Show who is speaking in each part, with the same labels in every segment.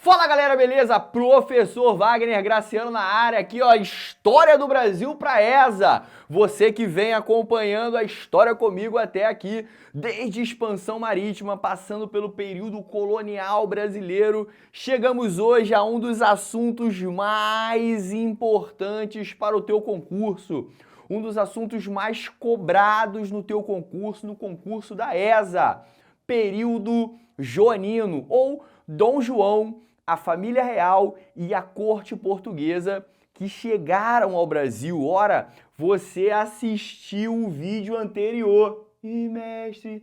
Speaker 1: Fala galera, beleza? Professor Wagner Graciano na área aqui, ó, História do Brasil para ESA. Você que vem acompanhando a história comigo até aqui, desde expansão marítima, passando pelo período colonial brasileiro, chegamos hoje a um dos assuntos mais importantes para o teu concurso. Um dos assuntos mais cobrados no teu concurso, no concurso da ESA. Período joanino, ou Dom João, a família real e a corte portuguesa que chegaram ao Brasil. Ora, você assistiu o vídeo anterior. Ih, mestre,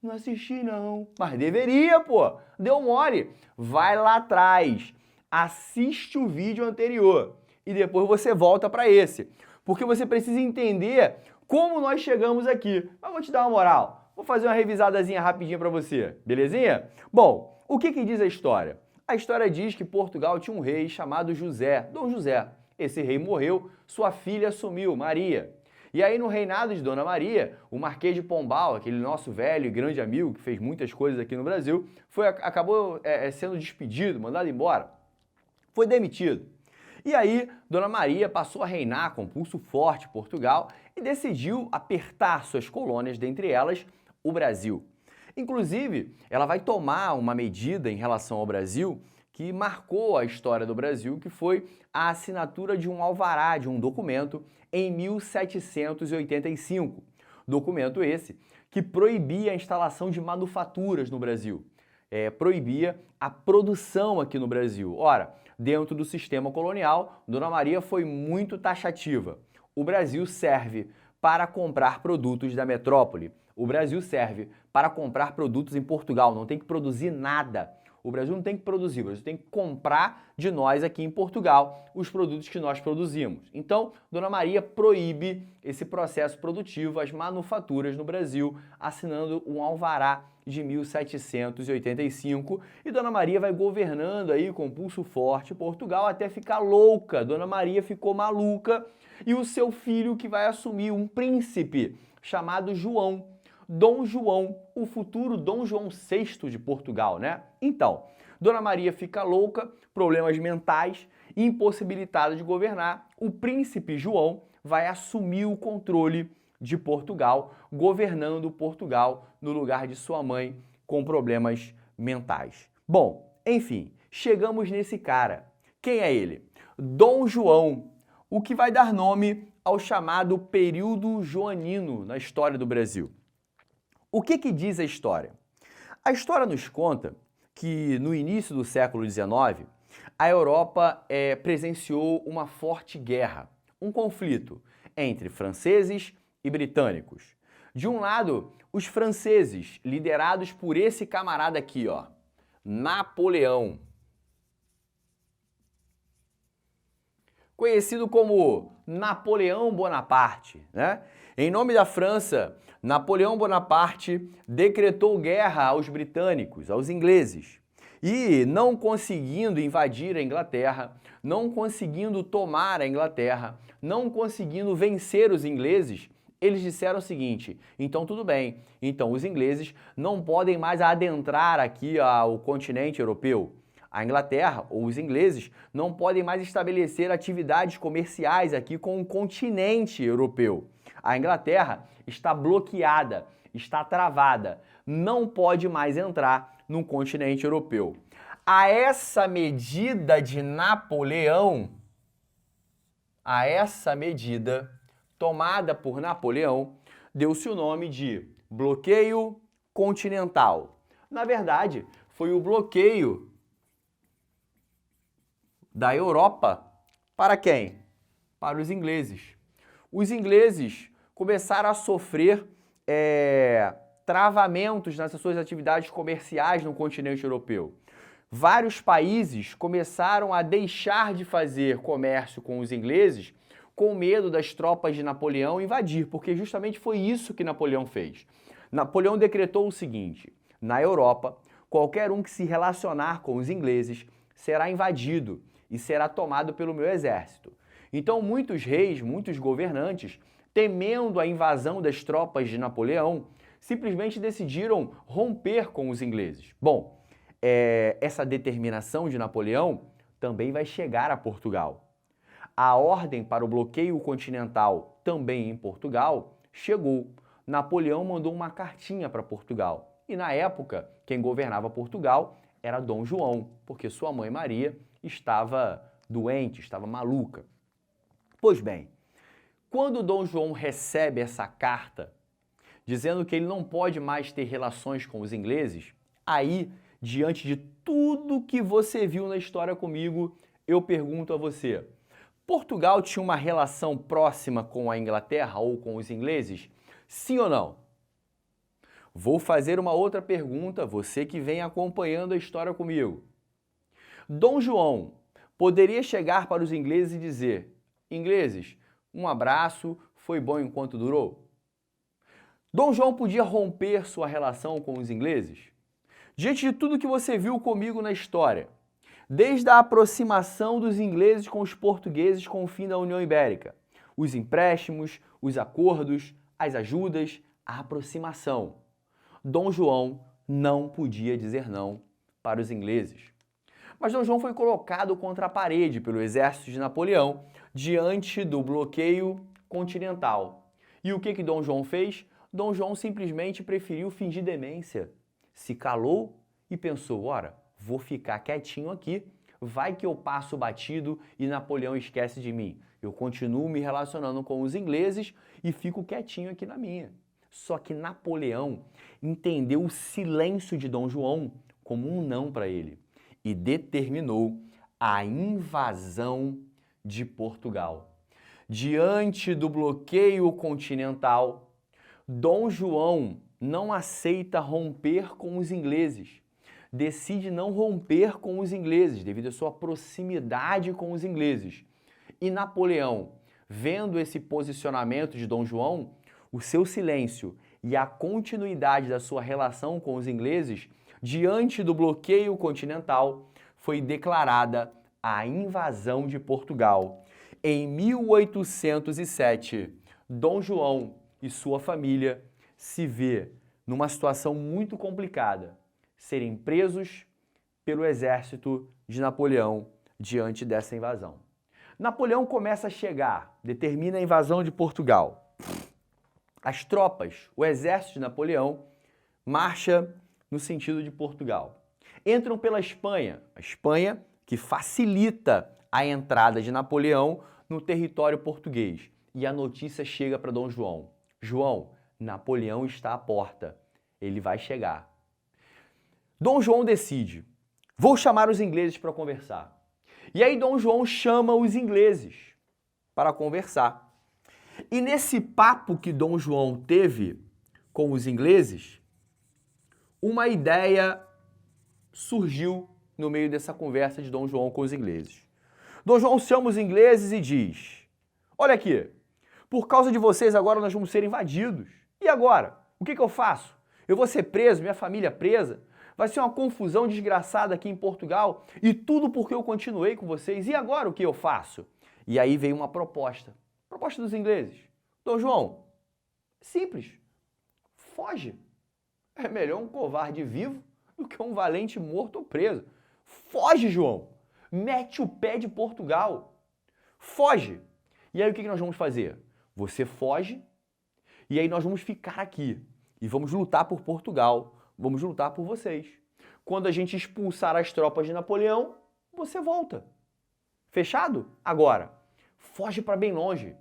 Speaker 1: não assisti não. Mas deveria, pô. Deu mole. Vai lá atrás, assiste o vídeo anterior e depois você volta para esse. Porque você precisa entender como nós chegamos aqui. Mas vou te dar uma moral. Vou fazer uma revisadazinha rapidinho para você, belezinha? Bom, o que diz a história? A história diz que Portugal tinha um rei chamado José, Dom José. Esse rei morreu, sua filha assumiu, Maria. E aí no reinado de Dona Maria, o Marquês de Pombal, aquele nosso velho e grande amigo que fez muitas coisas aqui no Brasil, acabou sendo despedido, mandado embora. Foi demitido. E aí, Dona Maria passou a reinar com pulso forte em Portugal e decidiu apertar suas colônias, dentre elas o Brasil. Inclusive, ela vai tomar uma medida em relação ao Brasil que marcou a história do Brasil, que foi a assinatura de um alvará, de um documento, em 1785. Documento esse que proibia a instalação de manufaturas no Brasil, proibia a produção aqui no Brasil. Ora, dentro do sistema colonial, Dona Maria foi muito taxativa. O Brasil serve para comprar produtos da metrópole. O Brasil serve para comprar produtos em Portugal, não tem que produzir nada. O Brasil não tem que produzir, o Brasil tem que comprar de nós aqui em Portugal os produtos que nós produzimos. Então, Dona Maria proíbe esse processo produtivo, as manufaturas no Brasil, assinando um alvará de 1785. E Dona Maria vai governando aí com pulso forte Portugal até ficar louca. Dona Maria ficou maluca e o seu filho que vai assumir, um príncipe chamado João. Dom João, o futuro Dom João VI de Portugal, né? Então, Dona Maria fica louca, problemas mentais, impossibilitada de governar. O príncipe João vai assumir o controle de Portugal, governando Portugal no lugar de sua mãe com problemas mentais. Bom, enfim, chegamos nesse cara. Quem é ele? Dom João, o que vai dar nome ao chamado período joanino na história do Brasil. O que diz a história? A história nos conta que no início do século XIX, a Europa presenciou uma forte guerra, um conflito entre franceses e britânicos. De um lado, os franceses, liderados por esse camarada aqui, ó, Napoleão, conhecido como Napoleão Bonaparte, né? Em nome da França, Napoleão Bonaparte decretou guerra aos britânicos, aos ingleses. E não conseguindo invadir a Inglaterra, não conseguindo tomar a Inglaterra, não conseguindo vencer os ingleses, eles disseram o seguinte: então tudo bem, então os ingleses não podem mais adentrar aqui ao continente europeu. A Inglaterra, ou os ingleses, não podem mais estabelecer atividades comerciais aqui com o continente europeu. A Inglaterra está bloqueada, está travada, não pode mais entrar no continente europeu. A essa medida de Napoleão, a essa medida tomada por Napoleão, deu-se o nome de bloqueio continental. Na verdade, foi o bloqueio da Europa para quem? Para os ingleses. Os ingleses começaram a sofrer travamentos nas suas atividades comerciais no continente europeu. Vários países começaram a deixar de fazer comércio com os ingleses com medo das tropas de Napoleão invadir, porque justamente foi isso que Napoleão fez. Napoleão decretou o seguinte: na Europa, qualquer um que se relacionar com os ingleses será invadido e será tomado pelo meu exército. Então muitos reis, muitos governantes, temendo a invasão das tropas de Napoleão, simplesmente decidiram romper com os ingleses. Bom, essa determinação de Napoleão também vai chegar a Portugal. A ordem para o bloqueio continental, também em Portugal, chegou. Napoleão mandou uma cartinha para Portugal. E na época, quem governava Portugal era Dom João, porque sua mãe Maria estava doente, estava maluca. Pois bem, quando Dom João recebe essa carta, dizendo que ele não pode mais ter relações com os ingleses, aí, diante de tudo que você viu na história comigo, eu pergunto a você, Portugal tinha uma relação próxima com a Inglaterra ou com os ingleses? Sim ou não? Vou fazer uma outra pergunta, você que vem acompanhando a história comigo. Dom João poderia chegar para os ingleses e dizer, ingleses, um abraço, foi bom enquanto durou? Dom João podia romper sua relação com os ingleses? Diante de tudo que você viu comigo na história, desde a aproximação dos ingleses com os portugueses com o fim da União Ibérica, os empréstimos, os acordos, as ajudas, a aproximação, Dom João não podia dizer não para os ingleses. Mas Dom João foi colocado contra a parede pelo exército de Napoleão diante do bloqueio continental. E o que Dom João fez? Dom João simplesmente preferiu fingir demência. Se calou e pensou, ora, vou ficar quietinho aqui, vai que eu passo batido e Napoleão esquece de mim. Eu continuo me relacionando com os ingleses e fico quietinho aqui na minha. Só que Napoleão entendeu o silêncio de Dom João como um não para ele e determinou a invasão de Portugal. Diante do bloqueio continental, Dom João não aceita romper com os ingleses. Decide não romper com os ingleses devido à sua proximidade com os ingleses. E Napoleão, vendo esse posicionamento de Dom João, o seu silêncio e a continuidade da sua relação com os ingleses, diante do bloqueio continental, foi declarada a invasão de Portugal. Em 1807, Dom João e sua família se vê numa situação muito complicada, serem presos pelo exército de Napoleão diante dessa invasão. Napoleão começa a chegar, determina a invasão de Portugal. As tropas, o exército de Napoleão, marcha no sentido de Portugal. Entram pela Espanha, a Espanha que facilita a entrada de Napoleão no território português. E a notícia chega para Dom João. João, Napoleão está à porta, ele vai chegar. Dom João decide, vou chamar os ingleses para conversar. E aí Dom João chama os ingleses para conversar. E nesse papo que Dom João teve com os ingleses, uma ideia surgiu no meio dessa conversa de Dom João com os ingleses. Dom João chama os ingleses e diz, olha aqui, por causa de vocês agora nós vamos ser invadidos. E agora? O que eu faço? Eu vou ser preso, minha família presa? Vai ser uma confusão desgraçada aqui em Portugal e tudo porque eu continuei com vocês. E agora o que eu faço? E aí veio uma proposta. Proposta dos ingleses. Dom João, simples. Foge. É melhor um covarde vivo do que um valente morto ou preso. Foge, João. Mete o pé de Portugal. Foge. E aí o que nós vamos fazer? Você foge e aí nós vamos ficar aqui e vamos lutar por Portugal. Vamos lutar por vocês. Quando a gente expulsar as tropas de Napoleão, você volta. Fechado? Agora, foge para bem longe.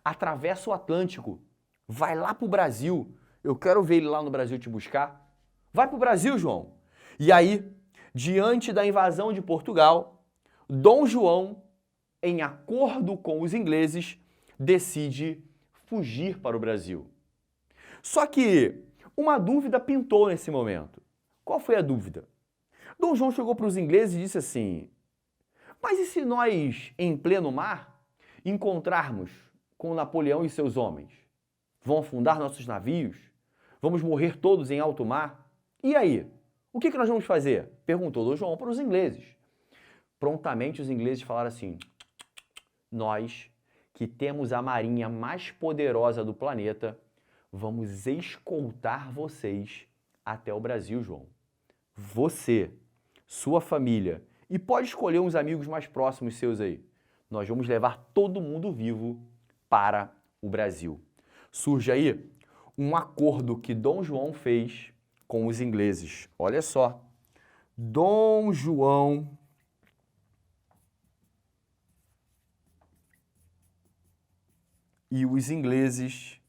Speaker 1: Atravessa o Atlântico. Vai lá para o Brasil. Eu quero ver ele lá no Brasil te buscar. Vai para o Brasil, João. E aí, diante da invasão de Portugal, Dom João, em acordo com os ingleses, decide fugir para o Brasil. Só que uma dúvida pintou nesse momento. Qual foi a dúvida? Dom João chegou para os ingleses e disse assim, mas e se nós, em pleno mar, encontrarmos com Napoleão e seus homens? Vão afundar nossos navios? Vamos morrer todos em alto mar? E aí? O que nós vamos fazer? Perguntou Dom João para os ingleses. Prontamente os ingleses falaram assim, nós, que temos a marinha mais poderosa do planeta, vamos escoltar vocês até o Brasil, João. Você, sua família e pode escolher uns amigos mais próximos seus aí. Nós vamos levar todo mundo vivo para o Brasil. Surge aí um acordo que Dom João fez com os ingleses. Olha só, Dom João e os ingleses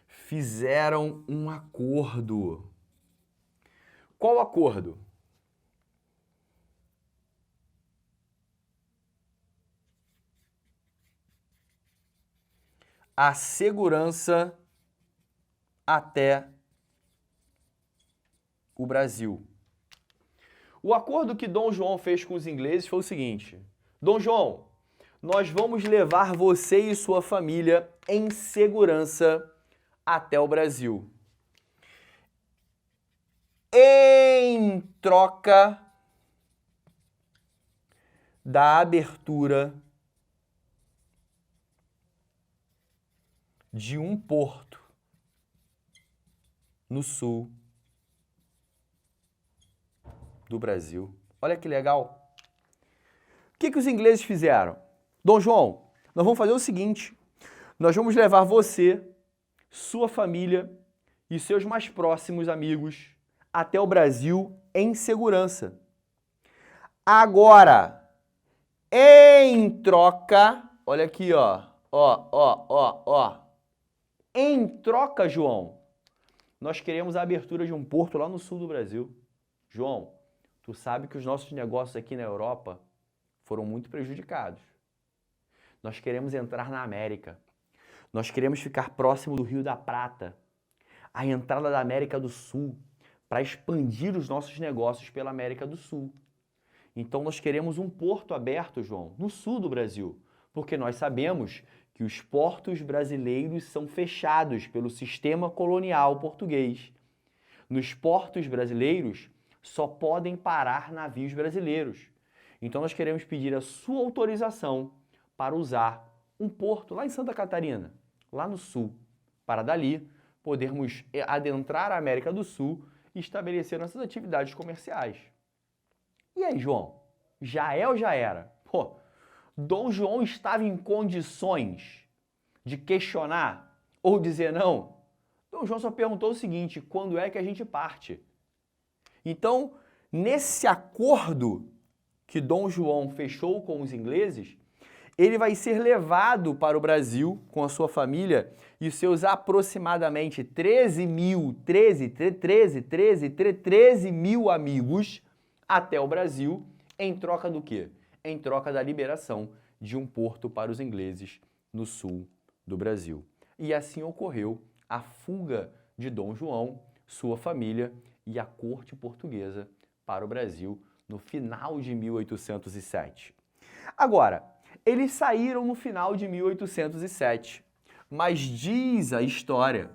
Speaker 1: fizeram um acordo. Qual acordo? A segurança até o Brasil. O acordo que Dom João fez com os ingleses foi o seguinte: Dom João, nós vamos levar você e sua família em segurança até o Brasil. Em troca da abertura de um porto no sul do Brasil. Olha que legal. O que os ingleses fizeram? Dom João, nós vamos fazer o seguinte, nós vamos levar você, sua família e seus mais próximos amigos até o Brasil em segurança. Agora, em troca, olha aqui, ó. Em troca, João, nós queremos a abertura de um porto lá no sul do Brasil. João, tu sabe que os nossos negócios aqui na Europa foram muito prejudicados. Nós queremos entrar na América. Nós queremos ficar próximo do Rio da Prata, a entrada da América do Sul, para expandir os nossos negócios pela América do Sul. Então nós queremos um porto aberto, João, no sul do Brasil, porque nós sabemos que os portos brasileiros são fechados pelo sistema colonial português. Nos portos brasileiros só podem parar navios brasileiros. Então nós queremos pedir a sua autorização para usar um porto lá em Santa Catarina, lá no sul, para dali podermos adentrar a América do Sul e estabelecer nossas atividades comerciais. E aí, João? Já é ou já era? Pô, Dom João estava em condições de questionar ou dizer não? Dom João só perguntou o seguinte: quando é que a gente parte? Então, nesse acordo que Dom João fechou com os ingleses, ele vai ser levado para o Brasil com a sua família e seus aproximadamente 13 mil amigos até o Brasil, em troca do quê? Em troca da liberação de um porto para os ingleses no sul do Brasil. E assim ocorreu a fuga de Dom João, sua família e a corte portuguesa para o Brasil no final de 1807. Agora, eles saíram no final de 1807, mas diz a história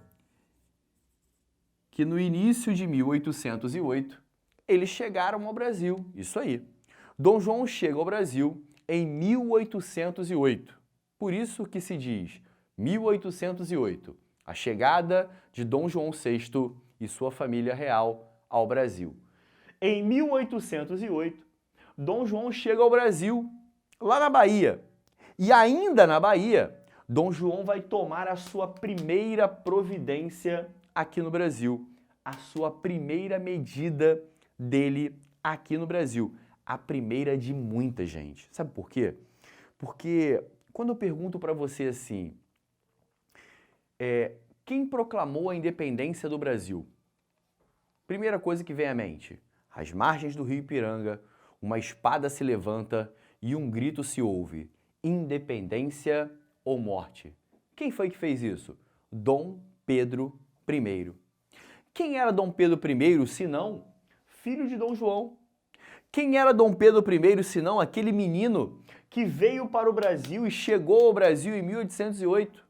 Speaker 1: que no início de 1808 eles chegaram ao Brasil. Isso aí. Dom João chega ao Brasil em 1808. Por isso que se diz 1808, a chegada de Dom João VI e sua família real ao Brasil. Em 1808, Dom João chega ao Brasil, lá na Bahia. E ainda na Bahia, Dom João vai tomar a sua primeira providência aqui no Brasil, a sua primeira medida dele aqui no Brasil. A primeira de muita gente. Sabe por quê? Porque quando eu pergunto para você assim, quem proclamou a independência do Brasil? Primeira coisa que vem à mente, às margens do rio Ipiranga, uma espada se levanta e um grito se ouve, independência ou morte. Quem foi que fez isso? Dom Pedro I. Quem era Dom Pedro I, senão filho de Dom João? Quem era Dom Pedro I, senão aquele menino que veio para o Brasil e chegou ao Brasil em 1808?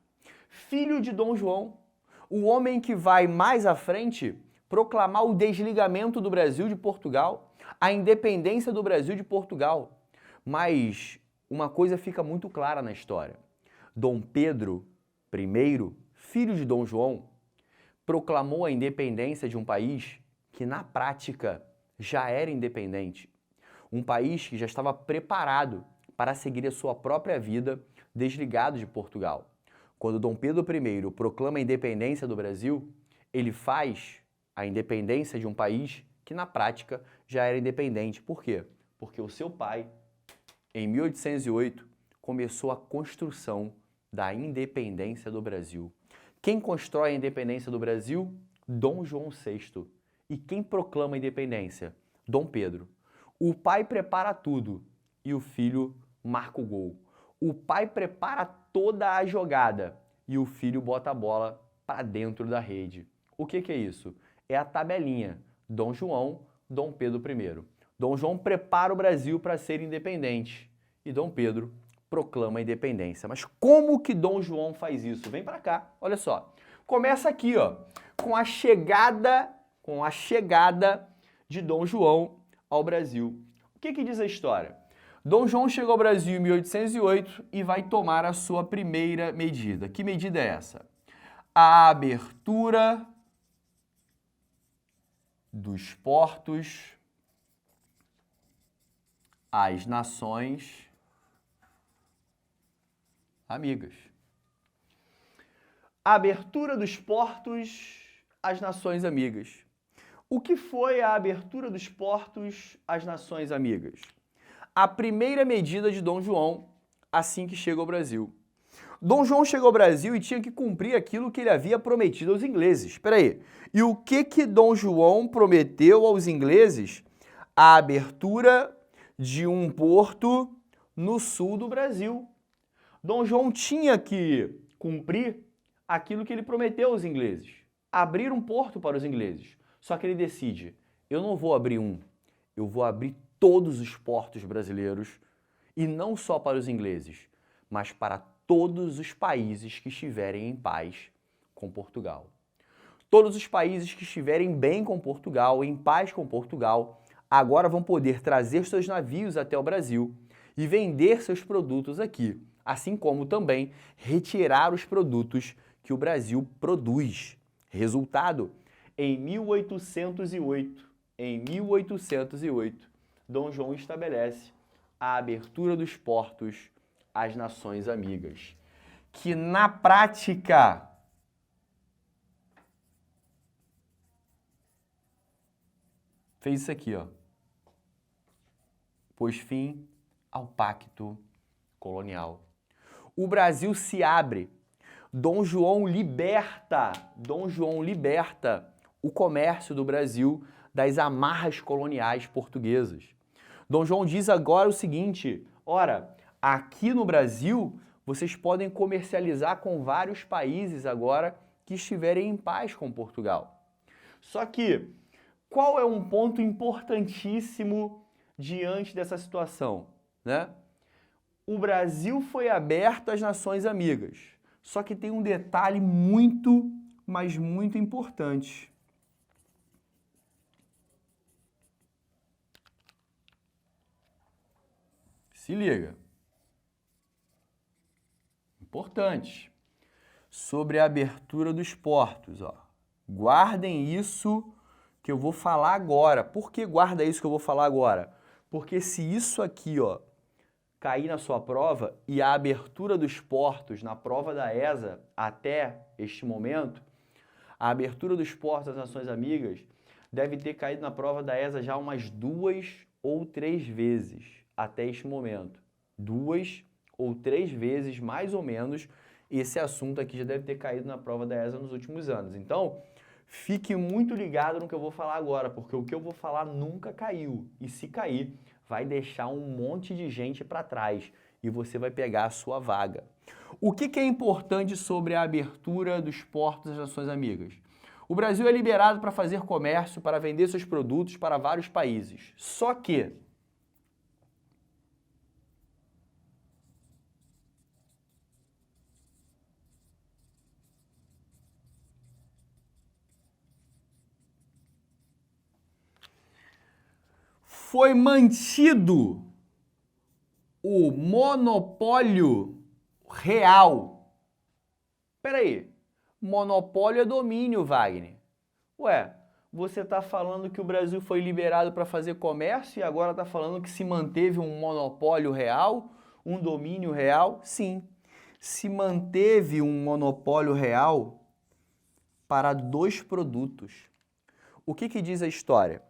Speaker 1: Filho de Dom João, o homem que vai mais à frente proclamar o desligamento do Brasil de Portugal, a independência do Brasil de Portugal. Mas uma coisa fica muito clara na história. Dom Pedro I, filho de Dom João, proclamou a independência de um país que, na prática, já era independente. Um país que já estava preparado para seguir a sua própria vida desligado de Portugal. Quando Dom Pedro I proclama a independência do Brasil, ele faz a independência de um país que, na prática, já era independente. Por quê? Porque o seu pai, em 1808, começou a construção da independência do Brasil. Quem constrói a independência do Brasil? Dom João VI. E quem proclama a independência? Dom Pedro. O pai prepara tudo e o filho marca o gol. O pai prepara toda a jogada e o filho bota a bola para dentro da rede. O que é isso? É a tabelinha. Dom João, Dom Pedro I. Dom João prepara o Brasil para ser independente e Dom Pedro proclama a independência. Mas como que Dom João faz isso? Vem para cá, olha só. Começa aqui, ó, com a chegada de Dom João ao Brasil. O que diz a história? Dom João chegou ao Brasil em 1808 e vai tomar a sua primeira medida. Que medida é essa? A abertura dos portos às nações amigas. A abertura dos portos às nações amigas. O que foi a abertura dos portos às nações amigas? A primeira medida de Dom João assim que chega ao Brasil. Dom João chegou ao Brasil e tinha que cumprir aquilo que ele havia prometido aos ingleses. Espera aí. E o que Dom João prometeu aos ingleses? A abertura de um porto no sul do Brasil. Dom João tinha que cumprir aquilo que ele prometeu aos ingleses. Abrir um porto para os ingleses. Só que ele decide, eu não vou abrir um, eu vou abrir todos os portos brasileiros, e não só para os ingleses, mas para todos os países que estiverem em paz com Portugal. Todos os países que estiverem bem com Portugal, em paz com Portugal, agora vão poder trazer seus navios até o Brasil e vender seus produtos aqui, assim como também retirar os produtos que o Brasil produz. Resultado, em 1808, Dom João estabelece a abertura dos portos às nações amigas, que na prática fez isso aqui, ó. Pôs fim ao pacto colonial. O Brasil se abre. Dom João liberta o comércio do Brasil das amarras coloniais portuguesas. Dom João diz agora o seguinte, ora, aqui no Brasil vocês podem comercializar com vários países agora que estiverem em paz com Portugal. Só que, qual é um ponto importantíssimo diante dessa situação, né? O Brasil foi aberto às nações amigas, só que tem um detalhe muito, mas muito importante. Se liga. Importante. Sobre a abertura dos portos, ó. Guardem isso que eu vou falar agora. Por que guarda isso que eu vou falar agora? Porque se isso aqui, ó, cair na sua prova e a abertura dos portos na prova da ESA até este momento, a abertura dos portos das Nações Amigas deve ter caído na prova da ESA já umas 2 ou 3 vezes até este momento. 2 ou 3 vezes, mais ou menos, esse assunto aqui já deve ter caído na prova da ESA nos últimos anos. Então, fique muito ligado no que eu vou falar agora, porque o que eu vou falar nunca caiu. E se cair, vai deixar um monte de gente para trás e você vai pegar a sua vaga. O que é importante sobre a abertura dos portos das Nações Amigas? O Brasil é liberado para fazer comércio, para vender seus produtos para vários países. Só que foi mantido o monopólio real. Espera aí, monopólio é domínio, Wagner. Ué, você está falando que o Brasil foi liberado para fazer comércio e agora está falando que se manteve um monopólio real, um domínio real? Sim, se manteve um monopólio real para 2 produtos. O que diz a história?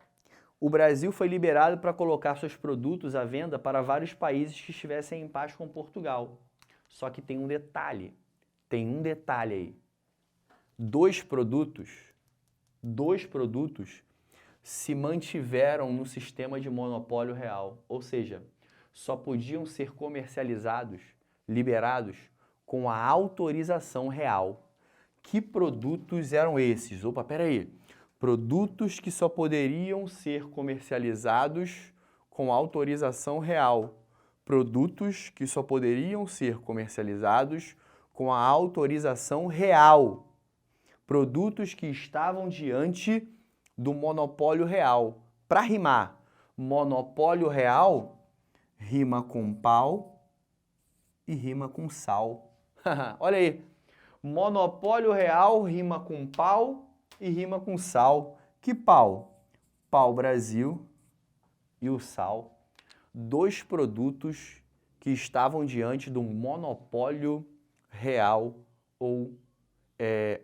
Speaker 1: O Brasil foi liberado para colocar seus produtos à venda para vários países que estivessem em paz com Portugal. Só que tem um detalhe aí. 2 produtos se mantiveram no sistema de monopólio real, ou seja, só podiam ser comercializados, liberados, com a autorização real. Que produtos eram esses? Opa, peraí. Produtos que só poderiam ser comercializados com autorização real. Produtos que só poderiam ser comercializados com a autorização real. Produtos que estavam diante do monopólio real. Para rimar, monopólio real rima com pau e rima com sal. Olha aí, monopólio real rima com pau e rima com sal. Que pau? Pau Brasil e o sal. 2 produtos que estavam diante do monopólio real ou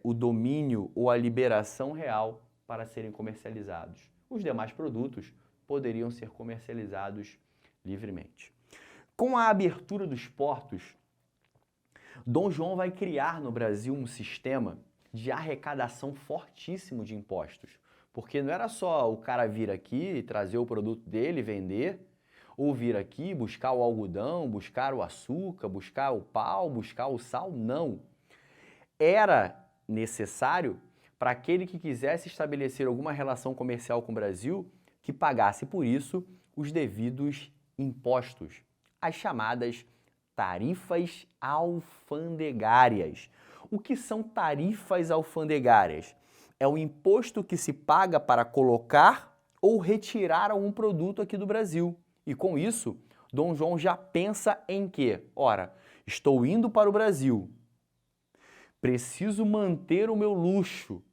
Speaker 1: o domínio ou a liberação real para serem comercializados. Os demais produtos poderiam ser comercializados livremente. Com a abertura dos portos, Dom João vai criar no Brasil um sistema de arrecadação fortíssimo de impostos. Porque não era só o cara vir aqui e trazer o produto dele e vender, ou vir aqui buscar o algodão, buscar o açúcar, buscar o pau, buscar o sal, não. Era necessário para aquele que quisesse estabelecer alguma relação comercial com o Brasil que pagasse por isso os devidos impostos, as chamadas tarifas alfandegárias. O que são tarifas alfandegárias? É o imposto que se paga para colocar ou retirar algum produto aqui do Brasil. E com isso, Dom João já pensa em quê? Ora, estou indo para o Brasil, preciso manter o meu luxo,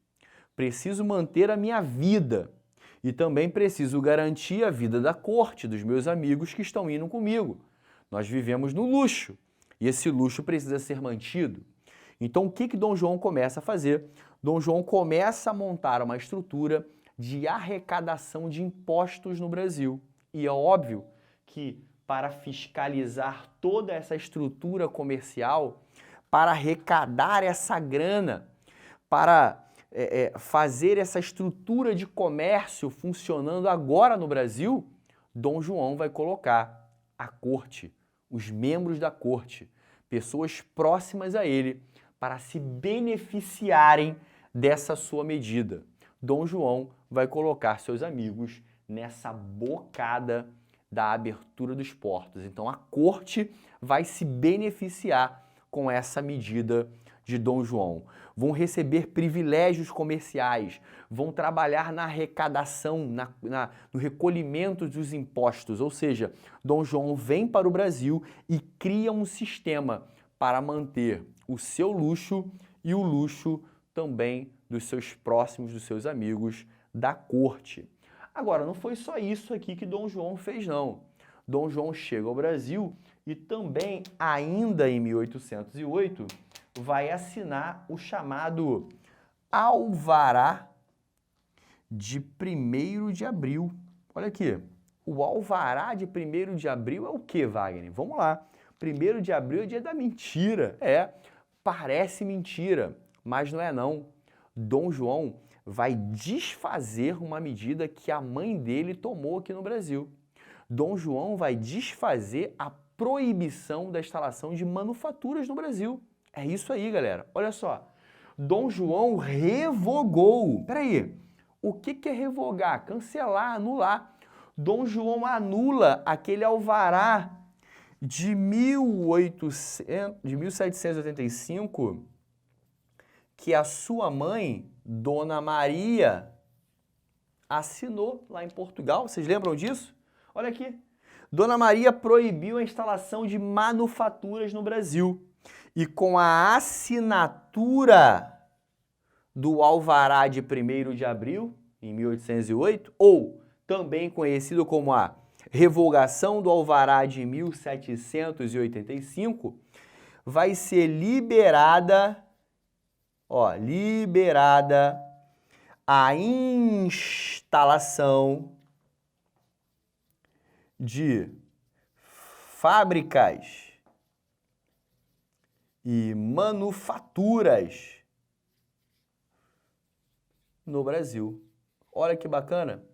Speaker 1: preciso manter a minha vida e também preciso garantir a vida da corte, dos meus amigos que estão indo comigo. Nós vivemos no luxo e esse luxo precisa ser mantido. Então, o que Dom João começa a fazer? Dom João começa a montar uma estrutura de arrecadação de impostos no Brasil. E é óbvio que para fiscalizar toda essa estrutura comercial, para arrecadar essa grana, para fazer essa estrutura de comércio funcionando agora no Brasil, Dom João vai colocar a corte, os membros da corte, pessoas próximas a ele, para se beneficiarem dessa sua medida. Dom João vai colocar seus amigos nessa bocada da abertura dos portos. Então a corte vai se beneficiar com essa medida de Dom João. Vão receber privilégios comerciais, vão trabalhar na arrecadação, no recolhimento dos impostos. Ou seja, Dom João vem para o Brasil e cria um sistema para manter o seu luxo e o luxo também dos seus próximos, dos seus amigos da corte. Agora, não foi só isso aqui que Dom João fez, não. Dom João chega ao Brasil e também, ainda em 1808, vai assinar o chamado Alvará de 1º de abril. Olha aqui, o Alvará de 1º de abril é o que, Wagner? Vamos lá. 1º de abril é dia da mentira. Parece mentira, mas não é não. Dom João vai desfazer uma medida que a mãe dele tomou aqui no Brasil. Dom João vai desfazer a proibição da instalação de manufaturas no Brasil. É isso aí, galera. Olha só. Dom João revogou. Peraí, o que é revogar? Cancelar, anular. Dom João anula aquele alvará de 1785 que a sua mãe, Dona Maria, assinou lá em Portugal. Vocês lembram disso? Olha aqui. Dona Maria proibiu a instalação de manufaturas no Brasil. E com a assinatura do Alvará de 1º de abril, em 1808, ou também conhecido como a Revogação do Alvará de 1785, vai ser liberada a instalação de fábricas e manufaturas no Brasil. Olha que bacana.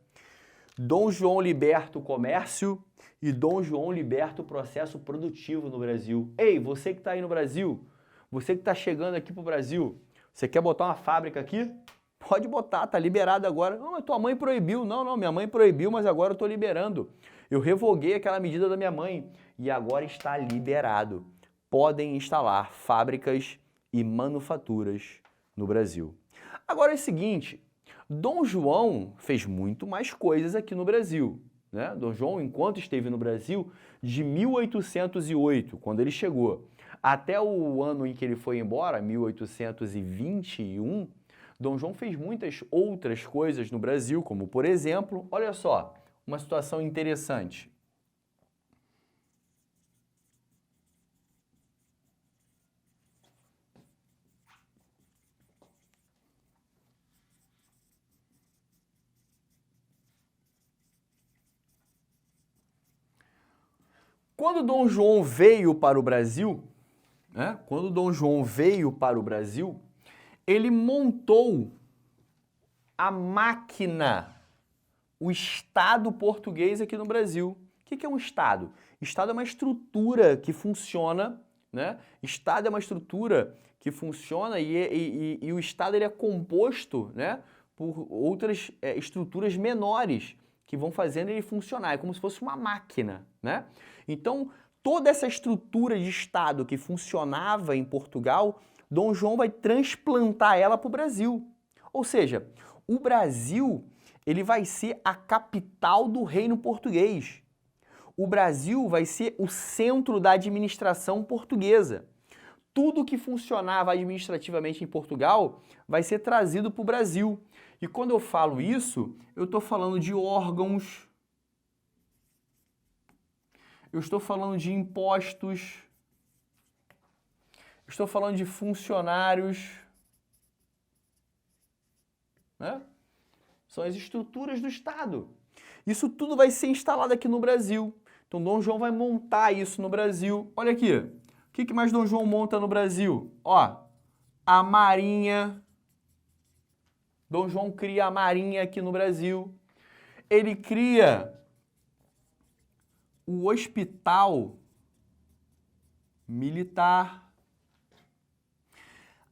Speaker 1: Dom João liberta o comércio e Dom João liberta o processo produtivo no Brasil. Ei, você que está aí no Brasil, você que está chegando aqui para o Brasil, você quer botar uma fábrica aqui? Pode botar, tá liberado agora. Não, mas tua mãe proibiu. Não, minha mãe proibiu, mas agora eu estou liberando. Eu revoguei aquela medida da minha mãe e agora está liberado. Podem instalar fábricas e manufaturas no Brasil. Agora é o seguinte, Dom João fez muito mais coisas aqui no Brasil, né? Dom João, enquanto esteve no Brasil, de 1808, quando ele chegou, até o ano em que ele foi embora, 1821, Dom João fez muitas outras coisas no Brasil, como, por exemplo, olha só, uma situação interessante. Quando Dom João veio para o Brasil, ele montou a máquina, o Estado português aqui no Brasil. O que é um Estado? Estado é uma estrutura que funciona, né? Estado é uma estrutura que funciona e o Estado ele é composto, né, por outras estruturas menores que vão fazendo ele funcionar. É como se fosse uma máquina, né? Então, toda essa estrutura de Estado que funcionava em Portugal, Dom João vai transplantar ela para o Brasil. Ou seja, o Brasil ele vai ser a capital do reino português. O Brasil vai ser o centro da administração portuguesa. Tudo que funcionava administrativamente em Portugal vai ser trazido para o Brasil. E quando eu falo isso, eu estou falando de órgãos, eu estou falando de impostos, eu estou falando de funcionários, né? São as estruturas do Estado. Isso tudo vai ser instalado aqui no Brasil. Então, Dom João vai montar isso no Brasil. Olha aqui, o que mais Dom João monta no Brasil? Ó, a Marinha. Dom João cria a Marinha aqui no Brasil. Ele cria o Hospital Militar,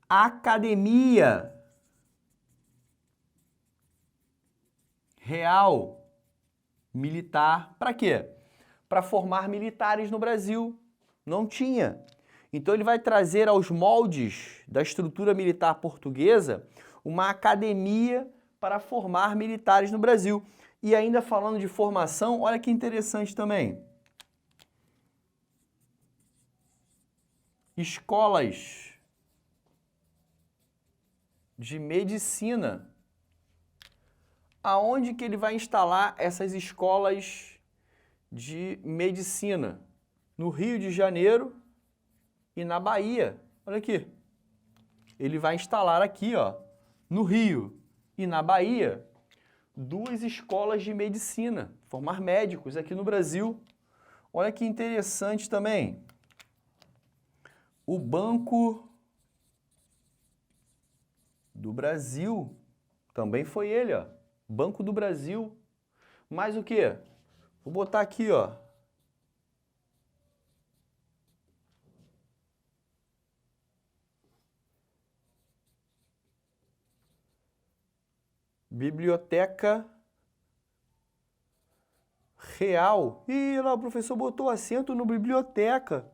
Speaker 1: a Academia Real Militar. Para quê? Para formar militares no Brasil. Não tinha. Então ele vai trazer aos moldes da estrutura militar portuguesa uma academia para formar militares no Brasil. E ainda falando de formação, olha que interessante também. Escolas de medicina. Aonde que ele vai instalar essas escolas de medicina? No Rio de Janeiro e na Bahia. Olha aqui. Ele vai instalar aqui, ó, no Rio e na Bahia, 2 escolas de medicina, formar médicos aqui no Brasil. Olha que interessante também. O Banco do Brasil, também foi ele, ó. Banco do Brasil. Mais o quê? Vou botar aqui, ó. Biblioteca Real. Ih, lá o professor botou acento no biblioteca.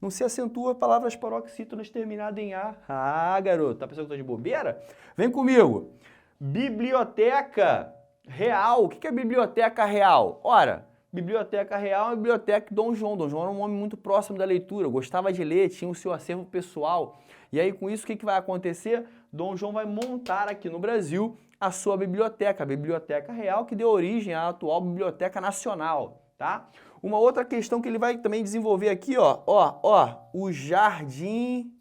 Speaker 1: Não se acentua palavras paroxítonas terminadas em A. Ah, garoto, tá pensando que eu tô de bobeira? Vem comigo. Biblioteca Real. O que é Biblioteca Real? Ora, Biblioteca Real é a biblioteca de Dom João. Dom João era um homem muito próximo da leitura, gostava de ler, tinha o seu acervo pessoal. E aí, com isso, o que vai acontecer? Dom João vai montar aqui no Brasil a sua biblioteca, a Biblioteca Real, que deu origem à atual Biblioteca Nacional, tá? Uma outra questão que ele vai também desenvolver aqui, o Jardim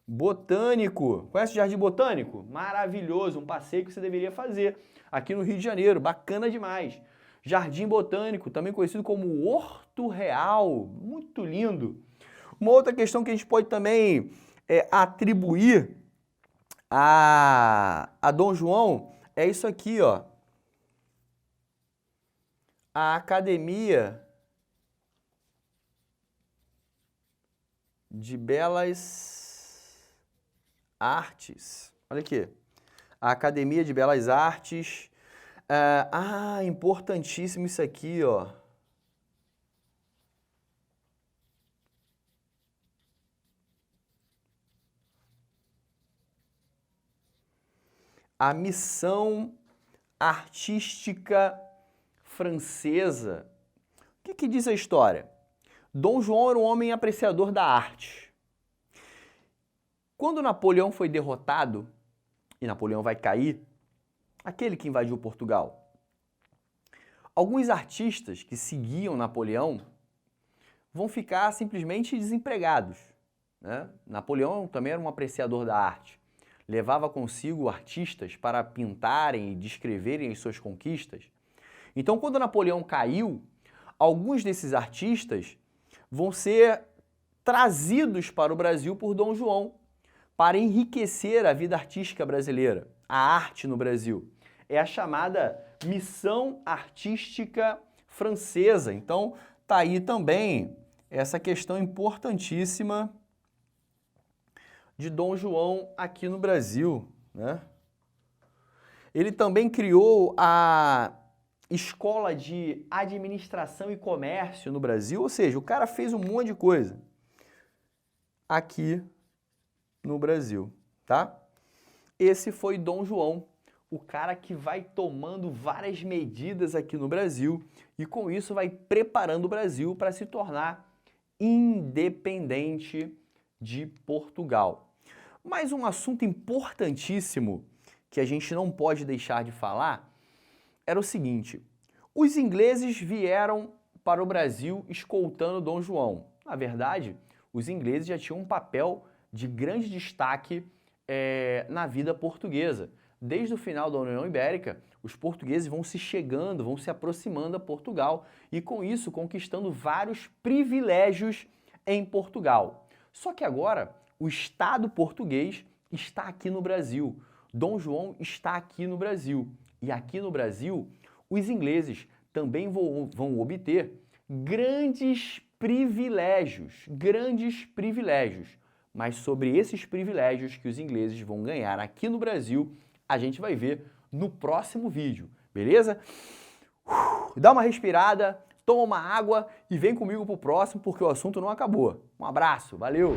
Speaker 1: Botânico. Conhece o Jardim Botânico? Maravilhoso, um passeio que você deveria fazer aqui no Rio de Janeiro, bacana demais. Jardim Botânico, também conhecido como Horto Real, muito lindo. Uma outra questão que a gente pode também atribuir a Dom João é isso aqui, ó. A Academia de Belas Artes. Olha aqui. A Academia de Belas Artes. Importantíssimo isso aqui, ó. A missão artística francesa. O que diz a história? Dom João era um homem apreciador da arte. Quando Napoleão foi derrotado, e Napoleão vai cair, aquele que invadiu Portugal, alguns artistas que seguiam Napoleão vão ficar simplesmente desempregados, né? Napoleão também era um apreciador da arte. Levava consigo artistas para pintarem e descreverem as suas conquistas. Então, quando Napoleão caiu, alguns desses artistas vão ser trazidos para o Brasil por Dom João, para enriquecer a vida artística brasileira, a arte no Brasil. É a chamada Missão Artística Francesa. Então, tá aí também essa questão importantíssima de Dom João aqui no Brasil, né? Ele também criou a Escola de Administração e Comércio no Brasil, ou seja, o cara fez um monte de coisa aqui no Brasil, tá? Esse foi Dom João, o cara que vai tomando várias medidas aqui no Brasil e com isso vai preparando o Brasil para se tornar independente de Portugal. Mas um assunto importantíssimo que a gente não pode deixar de falar era o seguinte: os ingleses vieram para o Brasil escoltando Dom João. Na verdade, os ingleses já tinham um papel de grande destaque na vida portuguesa. Desde o final da União Ibérica, os portugueses vão se chegando, vão se aproximando a Portugal e com isso conquistando vários privilégios em Portugal. Só que agora o Estado português está aqui no Brasil. Dom João está aqui no Brasil. E aqui no Brasil, os ingleses também vão obter grandes privilégios. Mas sobre esses privilégios que os ingleses vão ganhar aqui no Brasil, a gente vai ver no próximo vídeo, beleza? Dá uma respirada, toma uma água e vem comigo pro próximo porque o assunto não acabou. Um abraço, valeu!